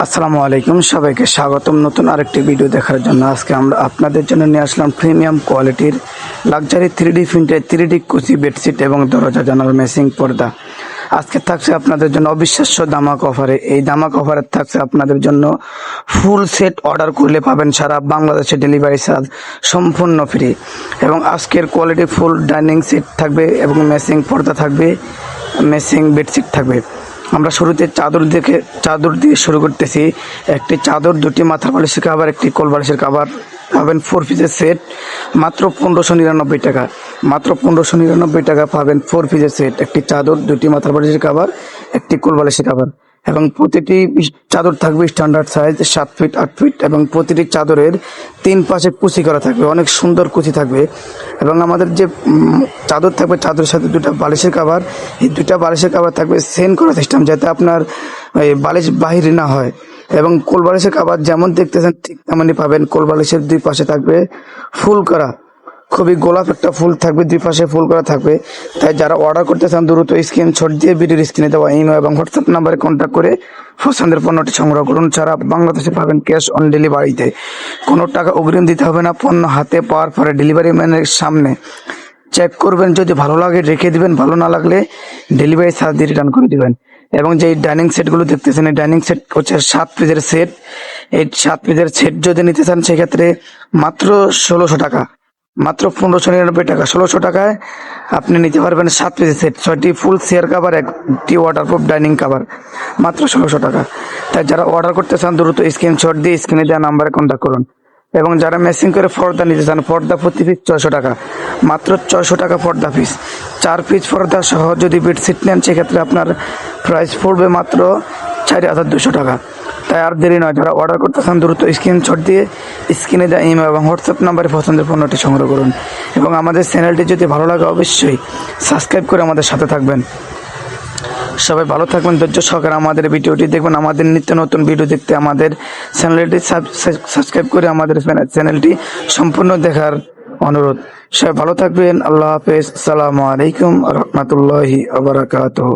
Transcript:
আসসালামু আলাইকুম, সবাইকে স্বাগতম নতুন আরেকটি ভিডিও দেখার জন্য। আজকে আমরা আপনাদের জন্য নিয়ে আসলাম প্রিমিয়াম কোয়ালিটির লাক্সারি 3D প্রিন্টের 3D কুচি বেডশিট এবং দরজা জানালা ম্যাচিং পর্দা। আজকে থাকছে আপনাদের জন্য অবিশ্বাস্য দামাক অফারে। এই দামাক অফারে থাকছে আপনাদের জন্য ফুল সেট অর্ডার করলে পাবেন সারা বাংলাদেশে ডেলিভারি চার্জ সম্পূর্ণ ফ্রি। এবং আজকের কোয়ালিটি ফুল ডাইনিং সেট থাকবে এবং ম্যাচিং পর্দা থাকবে, ম্যাচিং বেডশিট থাকবে। আমরা শুরুতে চাদর দিয়ে শুরু করতেছি। একটি চাদর, দুটি মাথার বালিশের কাভার, একটি কোল বালিশের কাভার পাবেন 4 পিসের সেট মাত্র 1599 টাকা। মাত্র 1599 টাকা পাবেন 4 পিসের সেট। একটি চাদর, দুটি মাথার বালিশের কাভার, একটি কোল বালিশের কাভার। এবং প্রতিটি চাদর থাকবে স্ট্যান্ডার্ড সাইজ 7 ফিট 8 ফিট এবং প্রতিটি চাদরের 3 পাশে কুচি করা থাকবে, অনেক সুন্দর কুচি থাকবে। এবং আমাদের যে চাদর থাকবে, চাদরের সাথে দুটা বালিশের কাভার, এই দুটা বালিশের কাভার থাকবে সেন করা সিস্টেম, যাতে আপনার বালিশ বাহিরে না হয়। এবং কোল বালিশের কাভার যেমন দেখতেছেন ঠিক তেমনই পাবেন। কোল বালিশের দুই পাশে থাকবে ফুল করা, খুবই গোলাপ একটা ফুল থাকবে, দুই পাশে ফুল করা থাকবে। তাই যারা অর্ডার করতে চান দ্রুত স্ক্রিনশট দিয়ে ভিডিওর স্ক্রিনে দেওয়া ইমেল এবং হোয়াটসঅ্যাপ নাম্বারে কন্ট্যাক্ট করে পছন্দের পণ্যটি সংগ্রহ করুন। সারা বাংলাদেশে পাবেন ক্যাশ অন ডেলিভারিতে, কোনো টাকা অগ্রিম দিতে হবে না। পণ্য হাতে পাওয়ার পরে ডেলিভারি ম্যানের সামনে চেক করবেন, যদি ভালো লাগে রেখে দিবেন, ভালো না লাগলে ডেলিভারি চার্জ দিয়ে রিটার্ন করে দিবেন। এবং যে ডাইনিং সেটগুলো দেখতেছেন, এই ডাইনিং সেট হচ্ছে 7 পিসের সেট। এই 7 পিসের সেট যদি নিতে চান সেক্ষেত্রে মাত্র 1600 টাকা, মাত্র 1599 টাকা। 1600 টাকায় আপনি নিতে পারবেন 7 পিসের সেট, 6টি ফুল চেয়ার কাভার, একটি ওয়াটারপ্রুফ ডাইনিং কাভার, মাত্র 1600 টাকা। তাই যারা অর্ডার করতে চান দ্রুত স্ক্রিনশট দিয়ে স্ক্রিনে দেওয়া নাম্বারে কন্ট্যাক্ট করুন। এবং যারা ম্যাচিং করে পর্দা নিতে চান, পর্দা প্রতি পিস 600 টাকা, মাত্র 600 টাকা পর্দা পিস। 4 পিস পর্দা সহ যদি বেডশিট নেন সেক্ষেত্রে আপনার প্রাইস পড়বে মাত্র 4200 টাকা। তাই আর দেরি নয়, যারা অর্ডার করতে চান দ্রুত স্ক্রিনশট দিয়ে স্ক্রিনে দেওয়া ইমেল এবং হোয়াটসঅ্যাপ নাম্বারে পছন্দের পণ্যটি সংগ্রহ করুন। এবং আমাদের চ্যানেলটি যদি ভালো লাগে অবশ্যই সাবস্ক্রাইব করে আমাদের সাথে থাকবেন। সবাই ভালো থাকবেন, ধৈর্য সহকারে আমাদের ভিডিওটি দেখবেন। আমাদের নিত্য নতুন ভিডিও দেখতে আমাদের চ্যানেলটি সাবস্ক্রাইব করে আমাদের চ্যানেলটি সম্পূর্ণ দেখার অনুরোধ। সবাই ভালো থাকবেন। আল্লাহ হাফেজ। আসসালামু আলাইকুম রহমতুল্লাহি ওয়া বারাকাতুহু।